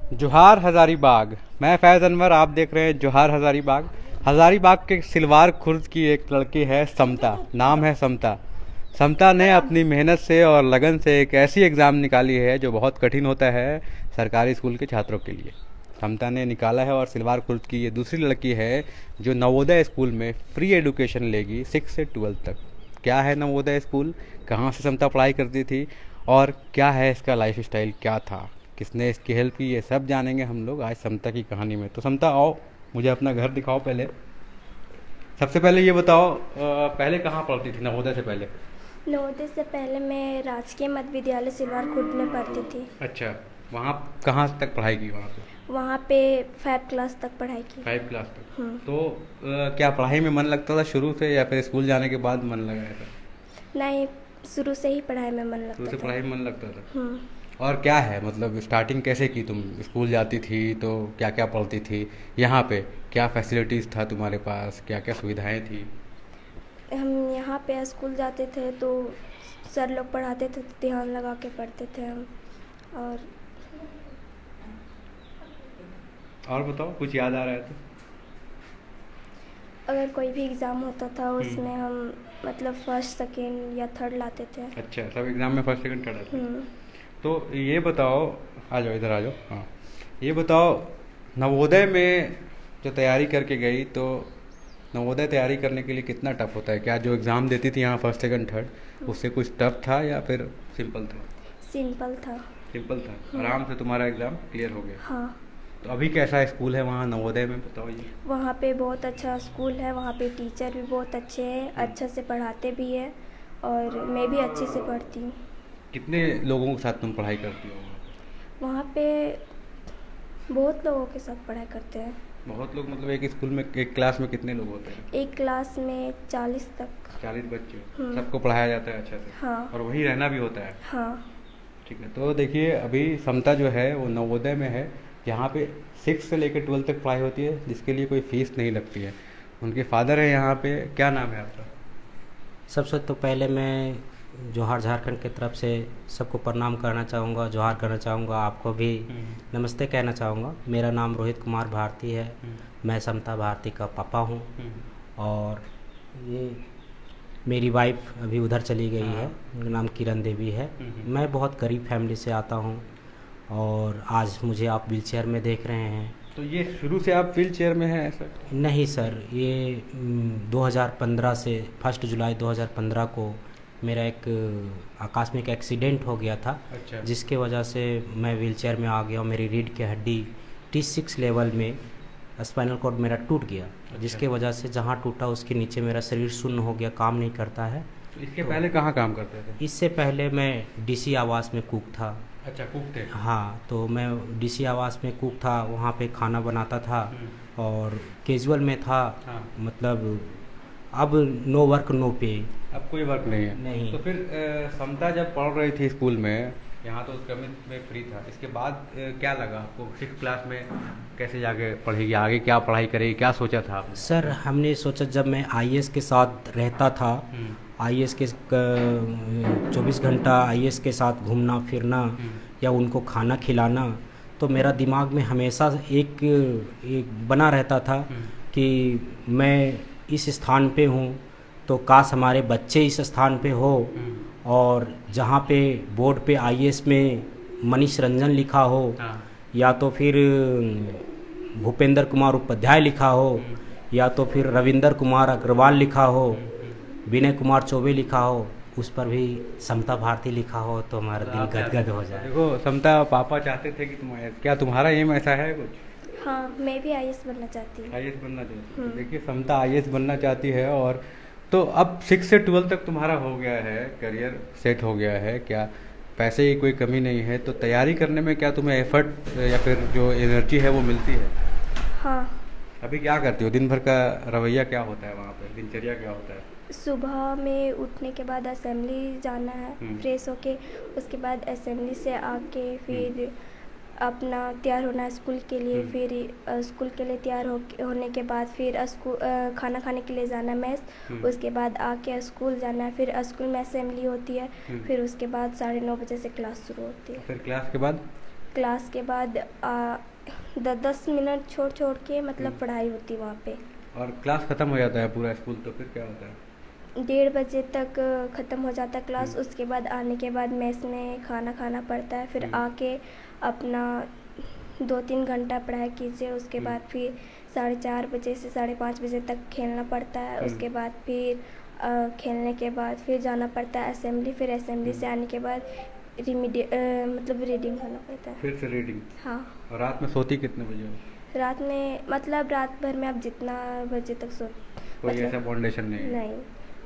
जोहार हज़ारीबाग। मैं फैज़ अनवर, आप देख रहे हैं जोहार हज़ारीबाग। हज़ारीबाग के सिलवार खुर्द की एक लड़की है समता, नाम है समता। समता ने अपनी मेहनत से और लगन से एक ऐसी एग्ज़ाम निकाली है जो बहुत कठिन होता है सरकारी स्कूल के छात्रों के लिए। समता ने निकाला है और सिलवार खुर्द की ये दूसरी लड़की है जो नवोदय स्कूल में फ्री एडुकेशन लेगी 6 से 12 तक। क्या है नवोदय स्कूल, कहाँ से समता पढ़ाई करती थी और क्या है इसका लाइफ स्टाइल क्या था, किसने इसकी हेल्प की, ये सब जानेंगे हम लोग आज समता की कहानी में। तो समता आओ, मुझे अपना घर दिखाओ पहले। सबसे पहले ये बताओ, पहले कहाँ पढ़ती थी नवोदय से पहले? नवोदय से पहले मैं राजकीय मध्य विद्यालय सिलवार खुर्द में पढ़ती थी। अच्छा, वहाँ कहाँ तक पढ़ाई की वहाँ पे? वहाँ पे 5 क्लास तक पढ़ाई की। 5 क्लास तक। हम्म। तो क्या पढ़ाई में मन लगता था शुरू से या फिर स्कूल जाने के बाद मन लगाया था? नहीं, शुरू से ही पढ़ाई में मन शुरू से लगता था। पढ़ाई में मन लगता था। हम्म। और क्या है, मतलब स्टार्टिंग कैसे की तुम? स्कूल जाती थी तो क्या क्या पढ़ती थी? यहाँ पे क्या फैसिलिटीज़ था तुम्हारे पास, क्या क्या सुविधाएं थी? हम यहाँ पे स्कूल जाते थे तो सर लोग पढ़ाते थे तो ध्यान लगा के पढ़ते थे हम। और और बताओ, कुछ याद आ रहा है तो? अगर कोई भी एग्ज़ाम होता था उसमें हम मतलब फर्स्ट सेकेंड या थर्ड लाते थे। अच्छा, सब एग्ज़ाम में फर्स्ट सेकंड थर्ड आते थे। हम्म। तो ये बताओ, आ जाओ इधर आ जाओ। हाँ, ये बताओ, नवोदय में जो तैयारी करके गई तो नवोदय तैयारी करने के लिए कितना टफ होता है? क्या जो एग्ज़ाम देती थी यहाँ फर्स्ट सेकंड थर्ड, उससे कुछ टफ था या फिर सिंपल था? सिंपल था। सिंपल था, आराम से तुम्हारा एग्ज़ाम क्लियर हो गया। हाँ। तो अभी कैसा स्कूल है वहाँ नवोदय में, बताओ ये। वहाँ पे बहुत अच्छा स्कूल है, वहाँ पे टीचर भी बहुत अच्छे हैं, अच्छा से पढ़ाते भी है और मैं भी अच्छे से पढ़ती हूँ। कितने लोगों के साथ तुम पढ़ाई करती हो वहाँ वहाँ पे बहुत लोगों के साथ पढ़ाई करते हैं। पे? बहुत लोग, मतलब एक स्कूल में एक क्लास में कितने लोग होते हैं? एक क्लास में 40 तक। 40 बच्चे। हम्म। सबको पढ़ाया जाता है अच्छे से? हाँ। और वहीं रहना भी होता है? हाँ। ठीक है, तो देखिए अभी समता जो है वो नवोदय में है, यहाँ पे 6 से लेकर 12 तक पढ़ाई होती है जिसके लिए कोई फीस नहीं लगती है। उनके फादर है यहाँ पे। क्या नाम है आपका? सबसे तो पहले मैं जोहार झारखंड की तरफ से सबको प्रणाम करना चाहूँगा, जोहार करना चाहूँगा, आपको भी नमस्ते कहना चाहूँगा। मेरा नाम रोहित कुमार भारती है। मैं समता भारती का पापा हूँ और ये मेरी वाइफ अभी उधर चली गई है, उनका नाम किरण देवी है। मैं बहुत गरीब फैमिली से आता हूँ और आज मुझे आप व्हीलचेयर में देख रहे हैं। तो ये शुरू से आप व्हील चेयर में हैं ऐसा? नहीं सर, ये 2015 से 1 जुलाई 2015 को मेरा एक आकस्मिक एक्सीडेंट हो गया था। अच्छा। जिसके वजह से मैं व्हीलचेयर में आ गया और मेरी रीढ़ की हड्डी T6 लेवल में स्पाइनल कॉर्ड मेरा टूट गया। जिसके वजह से जहाँ टूटा उसके नीचे मेरा शरीर शून्य हो गया, काम नहीं करता है। तो इसके पहले कहाँ काम करते थे? इससे पहले मैं डीसी आवास में कुक था। अच्छा, कुक थे? हाँ, तो मैं डीसी आवास में कुक था, वहाँ पे खाना बनाता था और कैजुअल में था। हाँ। मतलब अब नो वर्क नो पे। अब कोई वर्क नहीं है? नहीं। तो फिर समता जब पढ़ रही थी स्कूल में, यहाँ तो गणित में फ्री था, इसके बाद क्या लगा आपको 6 क्लास में कैसे जाके पढ़ेगी, आगे क्या पढ़ाई करेगी, क्या सोचा था आपने? सर, हमने सोचा जब मैं आईएएस के साथ रहता था, आईएएस के 24 घंटा आईएएस के साथ घूमना फिरना या उनको खाना खिलाना, तो मेरा दिमाग में हमेशा एक बना रहता था कि मैं इस स्थान पे हूँ तो काश हमारे बच्चे इस स्थान पे हो। और जहाँ पे बोर्ड पे आईएएस में मनीष रंजन लिखा हो या तो फिर भूपेंद्र कुमार उपाध्याय लिखा हो या तो फिर रविंदर कुमार अग्रवाल लिखा हो, विनय कुमार चौबे लिखा हो, उस पर भी समता भारती लिखा हो तो हमारा दिल गदगद हो जाए। देखो समता, पापा चाहते थे कि क्या तुम्हारा एम ऐसा है कुछ? हाँ, मैं भी आईएएस बनना चाहती हूँ। आईएएस बनना चाहती है? तो देखिए समता आईएएस बनना चाहती है। और तो अब 6 से 12 तक तुम्हारा हो गया है, करियर सेट हो गया है, क्या पैसे की कोई कमी नहीं है? तो तैयारी करने में क्या तुम्हें एफर्ट या फिर जो एनर्जी है वो मिलती है? हाँ। अभी क्या करती हो, दिन भर का रवैया क्या होता है वहाँ पे, दिनचर्या क्या होता है? सुबह में उठने के बाद असेंबली जाना है, फ्रेश होके उसके बाद असेंबली से आके फिर अपना तैयार होना है स्कूल के लिए। फिर स्कूल के लिए तैयार होने के बाद फिर खाना खाने के लिए जाना है मेस। उसके बाद आके स्कूल जाना है, फिर स्कूल में असेंबली होती है, फिर उसके बाद 9:30 बजे से क्लास शुरू होती है। फिर क्लास के बाद क्लास के बाद 10 मिनट छोड़ छोड़ के मतलब पढ़ाई होती वहाँ पे। और क्लास ख़त्म हो जाता है पूरा स्कूल, तो फिर क्या होता है? 1:30 बजे तक ख़त्म हो जाता है क्लास। उसके बाद आने के बाद मेस में खाना खाना पड़ता है, फिर आके अपना 2-3 घंटा पढ़ाई कीजिए। उसके बाद फिर 4:30 बजे से 5:30 बजे तक खेलना पड़ता है। उसके बाद फिर खेलने के बाद फिर जाना पड़ता है असेंबली। फिर असेंबली से आने के बाद मतलब रीडिंग करना पड़ता है। फिर से रीडिंग। हाँ। और रात में सोती कितने बजे हो? रात में मतलब रात भर में आप जितना बजे तक सो कोई मतलब ऐसा बाउंडेशन नहीं है? नहीं।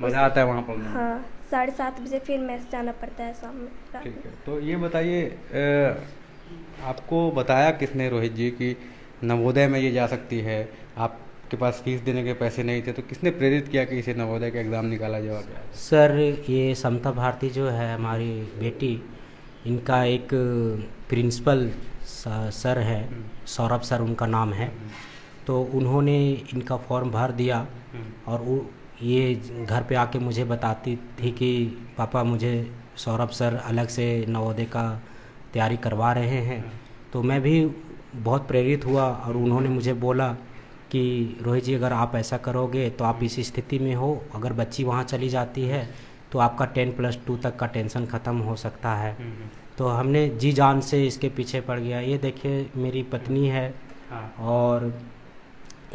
मज़ा आता है वहाँ पढ़ने में? हाँ, 7:30 बजे फिर मेस जाना पड़ता है शाम में, रात ठीक में। है, तो ये बताइए आपको बताया किसने रोहित जी कि नवोदय में ये जा सकती है? आपके पास फीस देने के पैसे नहीं थे, तो किसने प्रेरित किया कि इसे नवोदय का एग्ज़ाम निकाला जाएगा? सर ये समता भारती जो है हमारी बेटी, इनका एक प्रिंसिपल सर है, सौरभ सर उनका नाम है। तो उन्होंने इनका फॉर्म भर दिया और ये घर पे आके मुझे बताती थी कि पापा मुझे सौरभ सर अलग से नवोदय का तैयारी करवा रहे हैं। तो मैं भी बहुत प्रेरित हुआ और उन्होंने मुझे बोला कि रोहित जी अगर आप ऐसा करोगे तो आप इस स्थिति में हो, अगर बच्ची वहाँ चली जाती है तो आपका 10+2 तक का टेंशन ख़त्म हो सकता है। तो हमने जी जान से इसके पीछे पड़ गया। ये देखिए मेरी पत्नी है और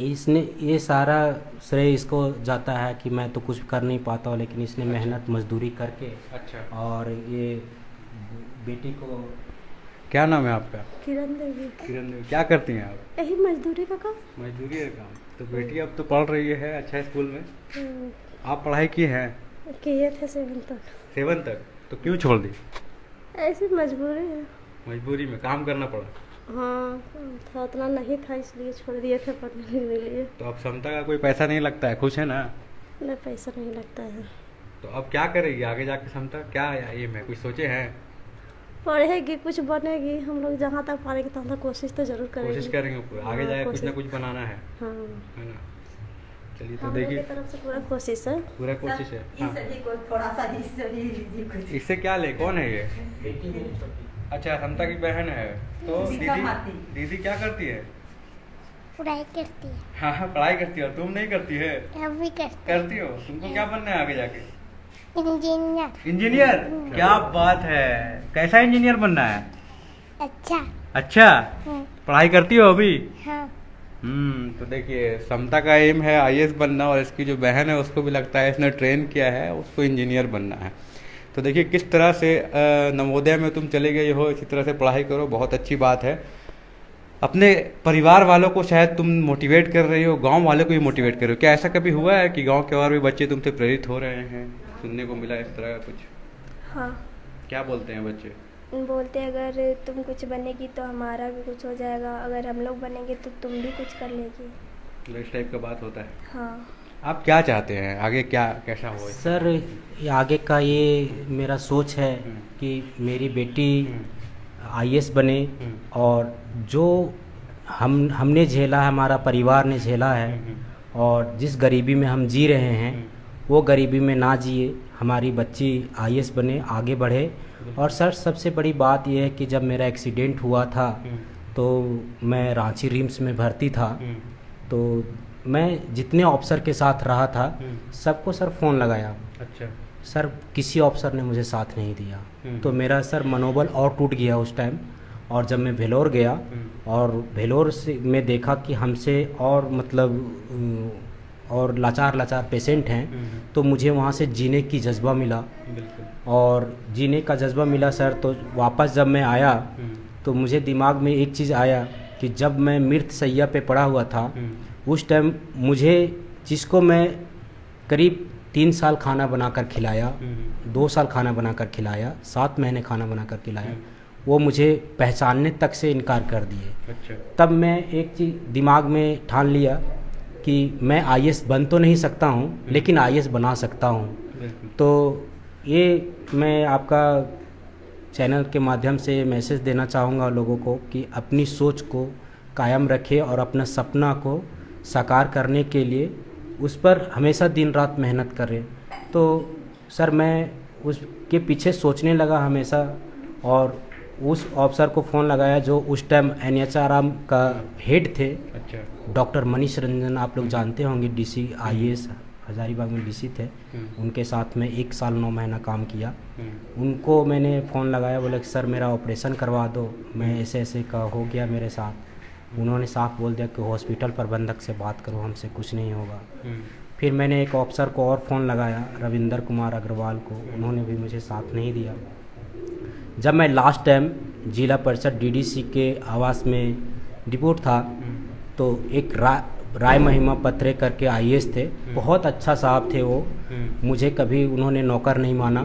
इसने ये सारा श्रेय इसको जाता है कि मैं तो कुछ कर नहीं पाता हूँ, लेकिन इसने मेहनत मजदूरी करके और ये बेटी को। क्या नाम है आपका? किरण देवी। किरण देवी, क्या करती हैं आप? यही मजदूरी का काम। मजदूरी का काम। तो बेटी अब तो पढ़ रही है अच्छा स्कूल में। आप पढ़ाई की है? किए थे 7 तक। 7 तक? तो क्यों छोड़ दी? ऐसी मजबूरी है। मजबूरी में काम करना पड़ा? हाँ, था उतना नहीं था इसलिए छोड़ दिए थे पढ़ने के लिए। तो अब समता का कोई पैसा नहीं लगता है, खुश है ना? नहीं, पैसा नहीं लगता है। तो अब क्या करेगी आगे जाके समता? क्या ये मैं कुछ सोचे हैं? पढ़ेगी, कुछ बनेगी। हम लोग जहाँ तक पारेंगे तहाँ तक कोशिश तो जरूर करेंगे। कोशिश करेंगे पूरा, आगे जाके कुछ ना कुछ बनाना है। हाँ, है ना? चलिए तो हम लोग की देखिए तरफ से पूरा कोशिश है। पूरा कोशिश है। हाँ। थोड़ा सा ही इससे क्या ले, कौन है ये? अच्छा, समता की बहन है। तो दीदी क्या करती है? पढ़ाई करती है। हाँ, पढ़ाई करती है। और तुम नहीं करती है? हम भी करती हो। तुमको क्या बनना है आगे जाके? इंजीनियर। इंजीनियर? क्या बात है! कैसा इंजीनियर बनना है? अच्छा। अच्छा, पढ़ाई करती हो अभी? हाँ। तो देखिए समता का एम है आईएएस बनना, और इसकी जो बहन है उसको भी लगता है, इसने ट्रेन किया है, उसको इंजीनियर बनना है। तो देखिए किस तरह से नवोदय में तुम चले गए हो, इसी तरह से पढ़ाई करो, बहुत अच्छी बात है। अपने परिवार वालों को शायद तुम मोटिवेट कर रही हो, गांव वालों को भी मोटिवेट कर रही हो। क्या ऐसा कभी हुआ है कि गांव के और भी बच्चे तुमसे प्रेरित हो रहे हैं? सुनने को मिला इस तरह का कुछ? हाँ, क्या बोलते हैं बच्चे? बोलते हैं अगर तुम कुछ बनेगी तो हमारा भी कुछ हो जाएगा, अगर हम लोग बनेंगे तो तुम भी कुछ कर लेगी। तो इस टाइप का बात होता है। हाँ। आप क्या चाहते हैं आगे, क्या कैसा हो? सर ये आगे का ये मेरा सोच है कि मेरी बेटी आईएएस बने, और जो हमने झेला है, हमारा परिवार ने झेला है, और जिस गरीबी में हम जी रहे हैं वो गरीबी में ना जिए, हमारी बच्ची आईएएस बने, आगे बढ़े। और सर सबसे बड़ी बात यह है कि जब मेरा एक्सीडेंट हुआ था तो मैं रांची रिम्स में भर्ती था, तो मैं जितने ऑफिसर के साथ रहा था सबको सर फ़ोन लगाया। अच्छा। सर किसी ऑफिसर ने मुझे साथ नहीं दिया। तो मेरा सर मनोबल और टूट गया उस टाइम। और जब मैं भेलोर गया और भेलोर से मैं देखा कि हमसे और मतलब और लाचार पेशेंट हैं, तो मुझे वहाँ से जीने की जज्बा मिला। और जीने का जज्बा मिला सर, तो वापस जब मैं आया तो मुझे दिमाग में एक चीज़ आया कि जब मैं मृत सैया पे पड़ा हुआ था उस टाइम मुझे, जिसको मैं करीब 3 साल खाना बनाकर खिलाया, 2 साल खाना बनाकर खिलाया, 7 महीने खाना बनाकर खिलाया, वो मुझे पहचानने तक से इनकार कर दिए। अच्छा। तब मैं एक चीज़ दिमाग में ठान लिया कि मैं आईएएस बन तो नहीं सकता हूँ, लेकिन आईएएस बना सकता हूँ। तो ये मैं आपका चैनल के माध्यम से मैसेज देना चाहूँगा लोगों को कि अपनी सोच को कायम रखें और अपना सपना को साकार करने के लिए उस पर हमेशा दिन रात मेहनत करें। तो सर मैं उसके पीछे सोचने लगा हमेशा, और उस ऑफिसर को फ़ोन लगाया जो उस टाइम NHRM का हेड थे, अच्छा। डॉक्टर मनीष रंजन, आप लोग जानते होंगे, DC IAS हज़ारीबाग में DC थे। उनके साथ में 1 साल 9 महीना काम किया। उनको मैंने फ़ोन लगाया, बोला कि सर मेरा ऑपरेशन करवा दो, मैं ऐसे ऐसे का हो गया मेरे साथ। उन्होंने साफ बोल दिया कि हॉस्पिटल प्रबंधक से बात करो, हमसे कुछ नहीं होगा। फिर मैंने एक ऑफिसर को और फ़ोन लगाया, रविंदर कुमार अग्रवाल को, उन्होंने भी मुझे साथ नहीं दिया। जब मैं लास्ट टाइम जिला परिषद DDC के आवास में डिपोट था, तो एक राय महिमा पत्रे करके IAS थे, बहुत अच्छा साहब थे वो। मुझे कभी उन्होंने नौकर नहीं माना,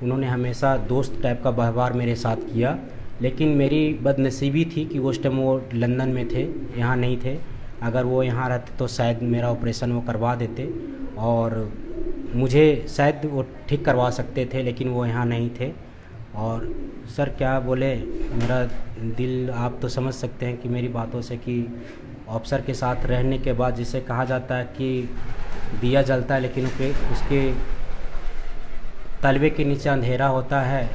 उन्होंने हमेशा दोस्त टाइप का व्यवहार मेरे साथ किया। लेकिन मेरी बदनसीबी थी कि उस टाइम वो लंदन में थे, यहाँ नहीं थे। अगर वो यहाँ रहते तो शायद मेरा ऑपरेशन वो करवा देते और मुझे शायद वो ठीक करवा सकते थे, लेकिन वो यहाँ नहीं थे। और सर क्या बोले, मेरा दिल आप तो समझ सकते हैं कि मेरी बातों से, कि ऑफिसर के साथ रहने के बाद जिसे कहा जाता है कि दिया जलता है लेकिन उसके तलवे के नीचे अंधेरा होता है।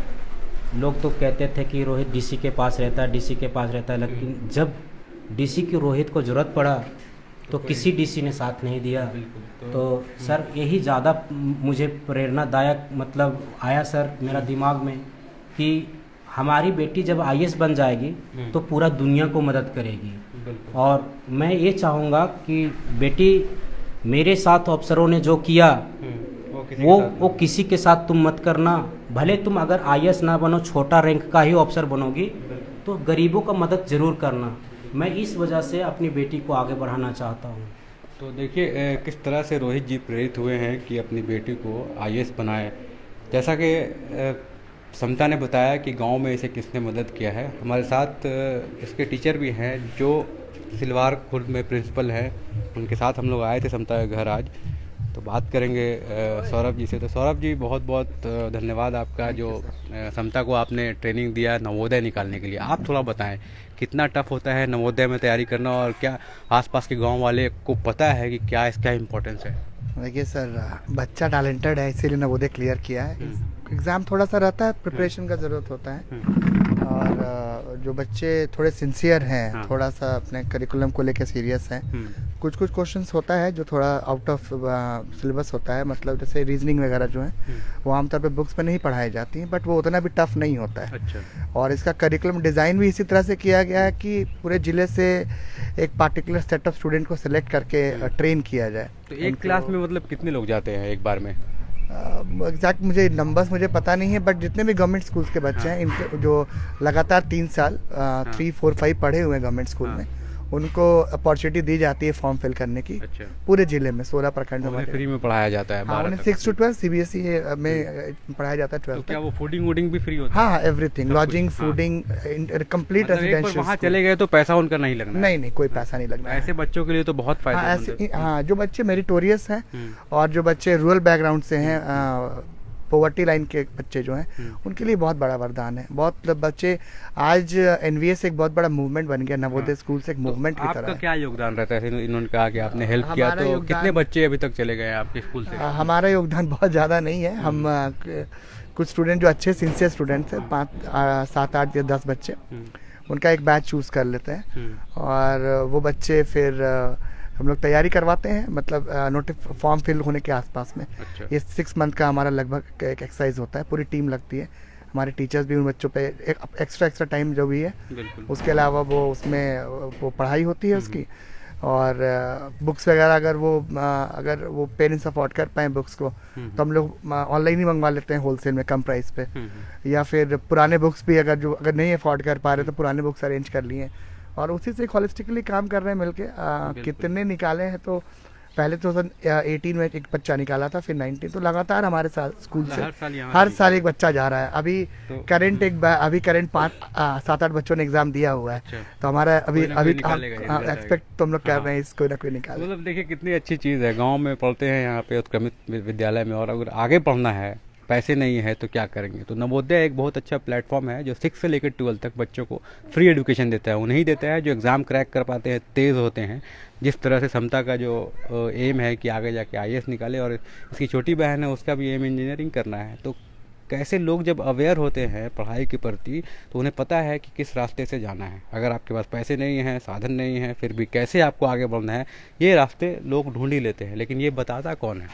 लोग तो कहते थे कि रोहित DC के पास रहता है, DC के पास रहता है, लेकिन जब DC की रोहित को ज़रूरत पड़ा तो किसी DC ने साथ नहीं दिया। तो सर यही ज़्यादा मुझे प्रेरणादायक मतलब आया सर मेरा दिमाग में कि हमारी बेटी जब IAS बन जाएगी तो पूरा दुनिया को मदद करेगी। और मैं ये चाहूँगा कि बेटी मेरे साथ अफसरों ने जो किया वो किसी के साथ तुम मत करना। भले तुम अगर IAS ना बनो, छोटा रैंक का ही अफसर बनोगी, तो गरीबों का मदद ज़रूर करना। मैं इस वजह से अपनी बेटी को आगे बढ़ाना चाहता हूँ। तो देखिए किस तरह से रोहित जी प्रेरित हुए हैं कि अपनी बेटी को IAS बनाए। जैसा कि समता ने बताया कि गांव में इसे किसने मदद किया है। हमारे साथ इसके टीचर भी हैं जो सिलवार खुर्द में प्रिंसिपल हैं, उनके साथ हम लोग आए थे समता के घर आज। तो बात करेंगे सौरभ जी से। तो सौरभ जी बहुत बहुत धन्यवाद आपका, जो समता को आपने ट्रेनिंग दिया नवोदय निकालने के लिए। आप थोड़ा बताएं कितना टफ होता है नवोदय में तैयारी करना, और क्या आसपास के गांव वाले को पता है कि क्या इसका इम्पोर्टेंस है? देखिए सर, बच्चा टैलेंटेड है इसीलिए नवोदय क्लियर किया है। एग्ज़ाम थोड़ा सा रहता है, प्रिपरेशन का ज़रूरत होता है। और जो बच्चे थोड़े सिंसियर हैं, थोड़ा सा अपने करिकुलम को लेकर सीरियस हैं, कुछ क्वेश्चंस होता है जो थोड़ा आउट ऑफ सिलेबस होता है, मतलब जैसे रीजनिंग वगैरह जो है वो आमतौर पे बुक्स में नहीं पढ़ाई जाती हैं, बट वो उतना भी टफ नहीं होता है। अच्छा। और इसका करिकुलम डिज़ाइन भी इसी तरह से किया गया है कि पूरे ज़िले से एक पार्टिकुलर सेट ऑफ स्टूडेंट को सिलेक्ट करके ट्रेन किया जाए। तो एक क्लास में मतलब कितने लोग जाते हैं एक बार में? एग्जैक्ट मुझे नंबर्स मुझे पता नहीं है, बट जितने भी गवर्नमेंट स्कूल्स के बच्चे हैं, इनके जो लगातार 3 साल 3, 4, 5 पढ़े हुए हैं गवर्नमेंट स्कूल में, उनको अपॉर्चुनिटी दी जाती है फॉर्म फिल करने की। अच्छा। पूरे जिले में 16 प्रखंड में फ्री में पढ़ाया जाता है। उन्हें 6 to 12 CBSE में पढ़ाया जाता है। 12 तो क्या वो फूडिंग वूडिंग भी फ्री होता है? हाँ, everything, lodging, fooding, complete residential. वहाँ चले गए तो पैसा उनका नहीं लगना? नहीं, कोई पैसा नहीं लगना। ऐसे बच्चों के लिए तो बहुत फायदा है। हाँ, जो बच्चे मेरिटोरियस हैं और जो बच्चे रूरल बैकग्राउंड से हैं, पॉवर्टी लाइन के बच्चे जो हैं, उनके लिए बहुत बड़ा वरदान है। बहुत बच्चे आज NVS एक बहुत बड़ा मूवमेंट बन गया, नवोदय स्कूल से एक मूवमेंट की तरह। आपका क्या योगदान रहता है? इन्होंने कहा कि आपने हेल्प किया, तो कितने बच्चे अभी तक चले गए आपके स्कूल से? हमारा योगदान बहुत ज़्यादा नहीं है। हम कुछ स्टूडेंट जो अच्छे सिंसियर स्टूडेंट्स हैं, 5, 7, 8 या 10 बच्चे, उनका एक बैच चूज़ कर लेते हैं और वो बच्चे फिर हम लोग तैयारी करवाते हैं, मतलब फॉर्म फिल होने के आसपास में। अच्छा। ये 6 मंथ का हमारा लगभग एक एक्सरसाइज होता है, पूरी टीम लगती है, हमारे टीचर्स भी उन बच्चों पे एक्स्ट्रा टाइम जो भी है, उसके अलावा वो उसमें वो पढ़ाई होती है उसकी। और बुक्स वगैरह अगर वो पेरेंट्स अफोर्ड कर पाएँ बुक्स को, तो हम लोग ऑनलाइन ही मंगवा लेते हैं होलसेल में कम प्राइस पे। या फिर पुराने बुक्स भी अगर नहीं अफोर्ड कर पा रहे तो पुराने बुक्स अरेंज कर लिए और उसी से हॉलिस्टिकली काम कर रहे हैं मिलके। कितने निकाले हैं, तो पहले 2018 में एक बच्चा निकाला था, फिर 19, तो लगातार हमारे साथ स्कूल से हर साल एक बच्चा जा रहा है। अभी करंट 7-8 बच्चों ने एग्जाम दिया हुआ है। अच्छा। तो हमारा अभी एक्सपेक्ट तो हम लोग कर रहे हैं इसको ना कोई निकाले। मतलब देखिए कितनी अच्छी चीज़ है, गाँव में पढ़ते हैं यहाँ पे उत्क्रमित विद्यालय में, और अगर आगे पढ़ना है, पैसे नहीं है तो क्या करेंगे? तो नवोदय एक बहुत अच्छा प्लेटफॉर्म है जो 6 से लेकर 12 तक बच्चों को फ्री एजुकेशन देता है। उन्हें देता है जो एग्ज़ाम क्रैक कर पाते हैं, तेज़ होते हैं। जिस तरह से समता का जो एम है कि आगे जाके IAS निकाले, और इसकी छोटी बहन है उसका भी एम इंजीनियरिंग करना है। तो कैसे लोग जब अवेयर होते हैं पढ़ाई के प्रति तो उन्हें पता है कि किस रास्ते से जाना है। अगर आपके पास पैसे नहीं हैं, साधन नहीं है, फिर भी कैसे आपको आगे बढ़ना है, ये रास्ते लोग ढूंढ ही लेते हैं, लेकिन ये बताता कौन है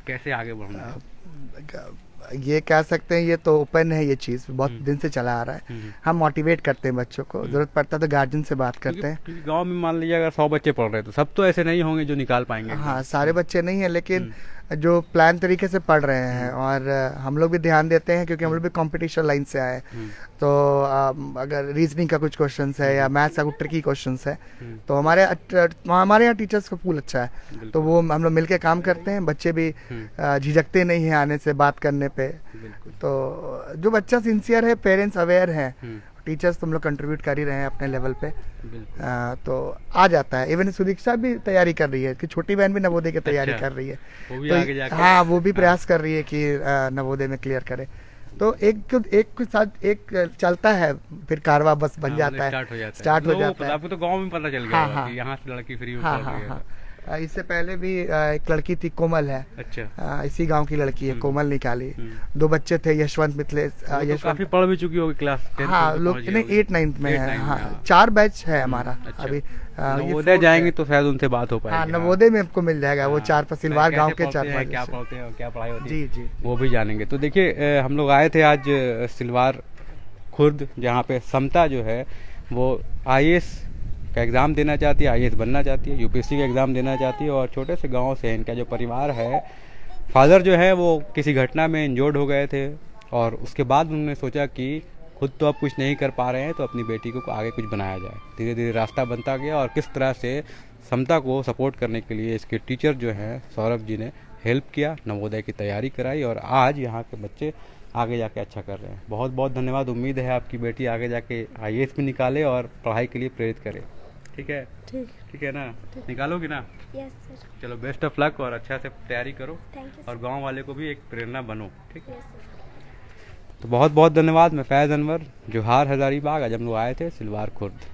कैसे आगे बढ़ना है? ये कह सकते हैं, ये तो ओपन है, ये चीज़ बहुत दिन से चला आ रहा है। हम मोटिवेट करते हैं बच्चों को, ज़रूरत पड़ता है तो गार्जियन से बात करते हैं। क्योंकि गांव में मान लीजिए अगर 100 बच्चे पढ़ रहे हैं तो सब तो ऐसे नहीं होंगे जो निकाल पाएंगे। हाँ, सारे बच्चे नहीं हैं, लेकिन जो प्लान तरीके से पढ़ रहे हैं और हम लोग भी ध्यान देते हैं क्योंकि हम लोग भी कंपटीशन लाइन से आए। तो अगर रीजनिंग का कुछ क्वेश्चंस है या मैथ्स का कुछ ट्रिकी क्वेश्चंस है तो हमारे यहाँ टीचर्स का पूल अच्छा है, तो वो हम लोग मिलके काम करते हैं। बच्चे भी झिझकते नहीं हैं आने से, बात करने पे। तो जो बच्चा सिंसियर है, पेरेंट्स अवेयर हैं, टीचर्स तुम लोग कंट्रीब्यूट कर ही रहे हैं अपने लेवल पे, तो आ जाता है। इवन सुदीक्षा भी तैयारी कर रही है कि छोटी बहन भी नवोदय की तैयारी कर रही है, वो भी तो आगे जाके हाँ, वो भी प्रयास कर रही है कि नवोदय में क्लियर करे। तो एक के साथ एक चलता है, फिर कारवा बस बन जाता है, स्टार्ट हो जाता है। आपको तो गांव में पता चल गया होगा कि यहाँ से लड़की फ्री हाँ हाँ हाँ। इससे पहले भी एक लड़की थी, कोमल है, अच्छा, इसी गांव की लड़की है, कोमल निकाली। 2 बच्चे थे, यशवंत मिथिलेश, तो काफी पढ़ भी चुकी होगी क्लास 10 हाँ, लोग नहीं 8-9 में है। हाँ, 4 बैच है हमारा अभी। नवोदय जाएंगे तो शायद उनसे बात हो पाएगी। हाँ, नवोदय में आपको मिल जाएगा, वो 4 सिलवार गांव के 4 क्या पढ़ते हैं, क्या पढ़ाई होती है, जी जी, वो भी जानेंगे। तो देखिए हम लोग आए थे आज सिलवार खुर्द, जहाँ पे समता जो है वो IAS का एग्ज़ाम देना चाहती है, IAS बनना चाहती है, UPSC का एग्ज़ाम देना चाहती है। और छोटे से गांव से इनका जो परिवार है, फादर जो है वो किसी घटना में इंजर्ड हो गए थे और उसके बाद उन्होंने सोचा कि खुद तो अब कुछ नहीं कर पा रहे हैं तो अपनी बेटी को आगे कुछ बनाया जाए। धीरे धीरे रास्ता बनता गया और किस तरह से समता को सपोर्ट करने के लिए इसके टीचर जो हैं सौरभ जी ने हेल्प किया, नवोदय की तैयारी कराई और आज यहाँ के बच्चे आगे जाके अच्छा कर रहे हैं। बहुत बहुत धन्यवाद। उम्मीद है आपकी बेटी आगे जाके IAS भी निकाले और पढ़ाई के लिए प्रेरित करे। ठीक है, ठीक है ना, निकालोगी ना? Yes sir. चलो, बेस्ट ऑफ लक और अच्छा से तैयारी करो थैंक यू और गांव वाले को भी एक प्रेरणा बनो। ठीक है, यस सर। तो बहुत बहुत धन्यवाद। मैं फैज़ अनवर, जोहार हज़ारीबाग। आज हम लोग आए थे सिलवार खुर्द।